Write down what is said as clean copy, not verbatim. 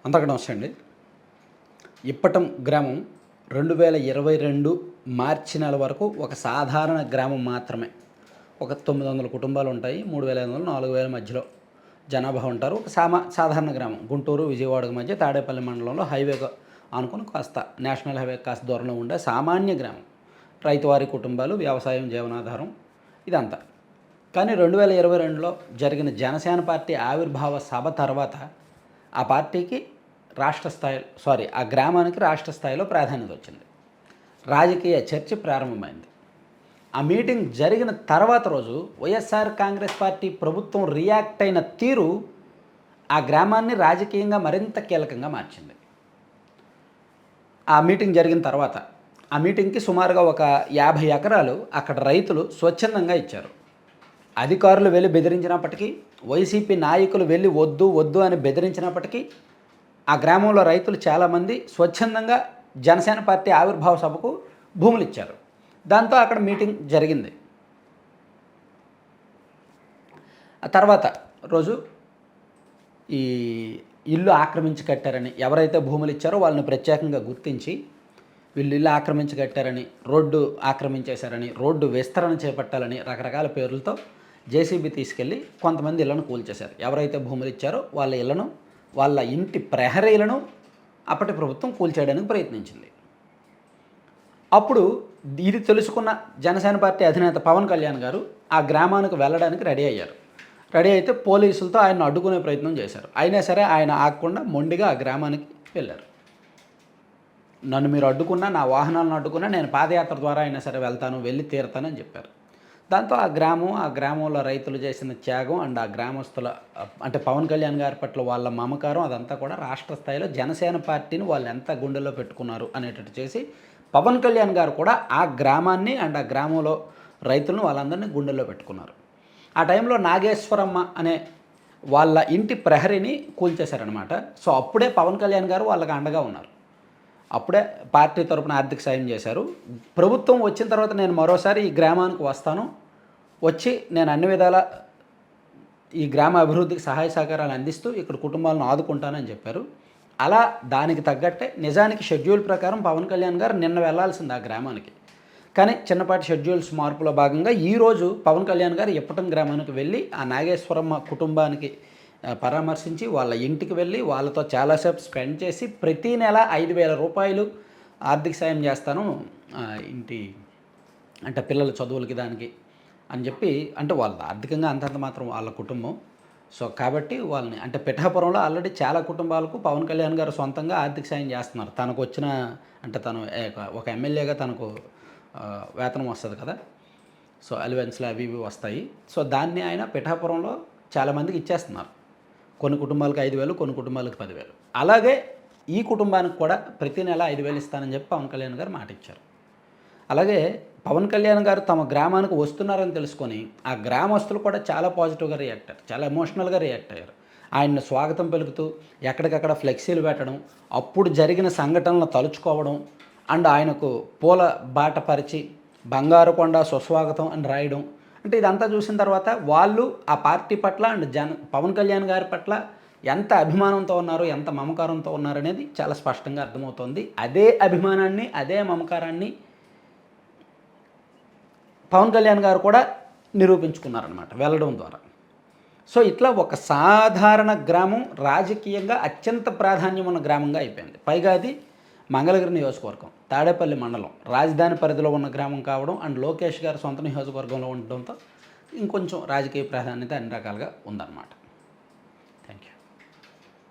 అంతకు నమస్తే అండి. ఇప్పటం గ్రామం 2022 మార్చి నెల వరకు ఒక సాధారణ గ్రామం మాత్రమే. ఒక 900 కుటుంబాలు ఉంటాయి. 3500, 4000 మధ్యలో జనాభా ఉంటారు. ఒక సాధారణ గ్రామం. గుంటూరు, విజయవాడకు మధ్య తాడేపల్లి మండలంలో హైవేగా ఆనుకుని కాస్త నేషనల్ హైవే కాస్త దూరంలో ఉండే సామాన్య గ్రామం. రైతువారి కుటుంబాలు, వ్యవసాయం జీవనాధారం ఇదంతా. కానీ 2022లో జరిగిన జనసేన పార్టీ ఆవిర్భావ సభ తర్వాత ఆ పార్టీకి ఆ గ్రామానికి రాష్ట్ర స్థాయిలో ప్రాధాన్యత వచ్చింది. రాజకీయ చర్చ ప్రారంభమైంది. ఆ మీటింగ్ జరిగిన తర్వాత రోజు వైఎస్ఆర్ కాంగ్రెస్ పార్టీ ప్రభుత్వం రియాక్ట్ అయిన తీరు ఆ గ్రామాన్ని రాజకీయంగా మరింత కీలకంగా మార్చింది. ఆ మీటింగ్ జరిగిన తర్వాత ఆ మీటింగ్కి సుమారుగా ఒక 50 ఎకరాలు అక్కడ రైతులు స్వచ్ఛందంగా ఇచ్చారు. అధికారులు వెళ్ళి బెదిరించినప్పటికీ, వైసీపీ నాయకులు వెళ్ళి వద్దు వద్దు అని బెదిరించినప్పటికీ ఆ గ్రామంలో రైతులు చాలామంది స్వచ్ఛందంగా జనసేన పార్టీ ఆవిర్భావ సభకు భూములు ఇచ్చారు. దాంతో అక్కడ మీటింగ్ జరిగింది. ఆ తర్వాత రోజు ఈ ఇల్లు ఆక్రమించి కట్టారని ఎవరైతే భూములు ఇచ్చారో వాళ్ళని ప్రత్యేకంగా గుర్తించి వీళ్ళు ఇల్లు ఆక్రమించి కట్టారని, రోడ్డు ఆక్రమించేశారని, రోడ్డు విస్తరణ చేపట్టాలని రకరకాల పేర్లతో జేసీబీ తీసుకెళ్ళి కొంతమంది ఇళ్లను కూల్చేశారు. ఎవరైతే భూములు ఇచ్చారో వాళ్ళ ఇంటి ప్రహరీలను అప్పటి ప్రభుత్వం కూల్చేయడానికి ప్రయత్నించింది. అప్పుడు ఇది తెలుసుకున్న జనసేన పార్టీ అధినేత పవన్ కళ్యాణ్ గారు ఆ గ్రామానికి వెళ్ళడానికి రెడీ అయ్యారు. రెడీ అయితే పోలీసులతో ఆయన్ని అడ్డుకునే ప్రయత్నం చేశారు. అయినా సరే ఆయన ఆగకుండా మొండిగా ఆ గ్రామానికి వెళ్ళారు. నన్ను మీరు అడ్డుకున్నా, నా వాహనాలను అడ్డుకున్నా నేను పాదయాత్ర ద్వారా అయినా సరే వెళ్తాను, వెళ్ళి తీరుతానని చెప్పారు. దాంతో ఆ గ్రామంలో రైతులు చేసిన త్యాగం అండ్ ఆ గ్రామస్తుల అంటే పవన్ కళ్యాణ్ గారి పట్ల వాళ్ళ మమకారం అదంతా కూడా రాష్ట్ర స్థాయిలో జనసేన పార్టీని వాళ్ళు ఎంత గుండెల్లో పెట్టుకున్నారు అనేటట్టు చేసి పవన్ కళ్యాణ్ గారు కూడా ఆ గ్రామాన్ని అండ్ ఆ గ్రామంలో రైతులను వాళ్ళందరినీ గుండెల్లో పెట్టుకున్నారు. ఆ టైంలో నాగేశ్వరమ్మ అనే వాళ్ళ ఇంటి ప్రహరీని కూల్చేశారనమాట. సో అప్పుడే పవన్ కళ్యాణ్ గారు వాళ్ళకి అండగా ఉన్నారు. అప్పుడే పార్టీ తరపున ఆర్థిక సాయం చేశారు. ప్రభుత్వం వచ్చిన తర్వాత నేను మరోసారి ఈ గ్రామానికి వస్తాను, వచ్చి నేను అన్ని విధాల ఈ గ్రామ అభివృద్ధికి సహాయ సహకారాలు అందిస్తూ ఇక్కడ కుటుంబాలను ఆదుకుంటానని చెప్పారు. అలా దానికి తగ్గట్టే నిజానికి షెడ్యూల్ ప్రకారం పవన్ కళ్యాణ్ గారు నిన్న వెళ్లాల్సింది ఆ గ్రామానికి. కానీ చిన్నపాటి షెడ్యూల్స్ మార్పులో భాగంగా ఈరోజు పవన్ కళ్యాణ్ గారు ఇప్పటం గ్రామానికి వెళ్ళి ఆ నాగేశ్వరమ్మ కుటుంబానికి పరామర్శించి వాళ్ళ ఇంటికి వెళ్ళి వాళ్ళతో చాలాసేపు స్పెండ్ చేసి ప్రతీ నెల 5,000 రూపాయలు ఆర్థిక సాయం చేస్తాను ఇంటి అంటే పిల్లల చదువులకి దానికి అని చెప్పి, అంటే వాళ్ళ ఆర్థికంగా అంతంత మాత్రం వాళ్ళ కుటుంబం. సో కాబట్టి వాళ్ళని అంటే పిఠాపురంలో ఆల్రెడీ చాలా కుటుంబాలకు పవన్ కళ్యాణ్ గారు సొంతంగా ఆర్థిక సాయం చేస్తున్నారు. తనకు వచ్చిన అంటే తను ఒక ఎమ్మెల్యేగా తనకు వేతనం వస్తుంది కదా, సో అలవెన్స్లు అవి ఇవి వస్తాయి. సో దాన్ని ఆయన పిఠాపురంలో చాలామందికి ఇచ్చేస్తున్నారు. కొన్ని కుటుంబాలకు 5,000, కొన్ని కుటుంబాలకు 10,000. అలాగే ఈ కుటుంబానికి కూడా ప్రతి నెల 5,000 ఇస్తానని చెప్పి పవన్ కళ్యాణ్ గారు మాట ఇచ్చారు. అలాగే పవన్ కళ్యాణ్ గారు తమ గ్రామానికి వస్తున్నారని తెలుసుకొని ఆ గ్రామస్తులు కూడా చాలా పాజిటివ్గా రియాక్ట్ అయ్యారు, చాలా ఎమోషనల్గా రియాక్ట్ అయ్యారు. ఆయన్ని స్వాగతం పలుకుతూ ఎక్కడికక్కడ ఫ్లెక్సీలు పెట్టడం, అప్పుడు జరిగిన సంఘటనలను తలుచుకోవడం అండ్ ఆయనకు పూల బాట పరిచి బంగారుకొండ సుస్వాగతం అని రాయడం, అంటే ఇదంతా చూసిన తర్వాత వాళ్ళు ఆ పార్టీ పట్ల అండ్ పవన్ కళ్యాణ్ గారి పట్ల ఎంత అభిమానంతో ఉన్నారు, ఎంత మమకారంతో ఉన్నారనేది చాలా స్పష్టంగా అర్థమవుతోంది. అదే అభిమానాన్ని, అదే మమకారాన్ని పవన్ కళ్యాణ్ గారు కూడా నిరూపించుకున్నారనమాట వెళ్ళడం ద్వారా. సో ఇట్లా ఒక సాధారణ గ్రామం రాజకీయంగా అత్యంత ప్రాధాన్యం ఉన్న గ్రామంగా అయిపోయింది. పైగా అది మంగళగిరి నియోజకవర్గం, తాడేపల్లి మండలం, రాజధాని పరిధిలో ఉన్న గ్రామం కావడం అండ్ లోకేష్ గారు సొంత నియోజకవర్గంలో ఉండడంతో ఇంకొంచెం రాజకీయ ప్రాధాన్యత అన్ని రకాలుగా ఉందన్నమాట.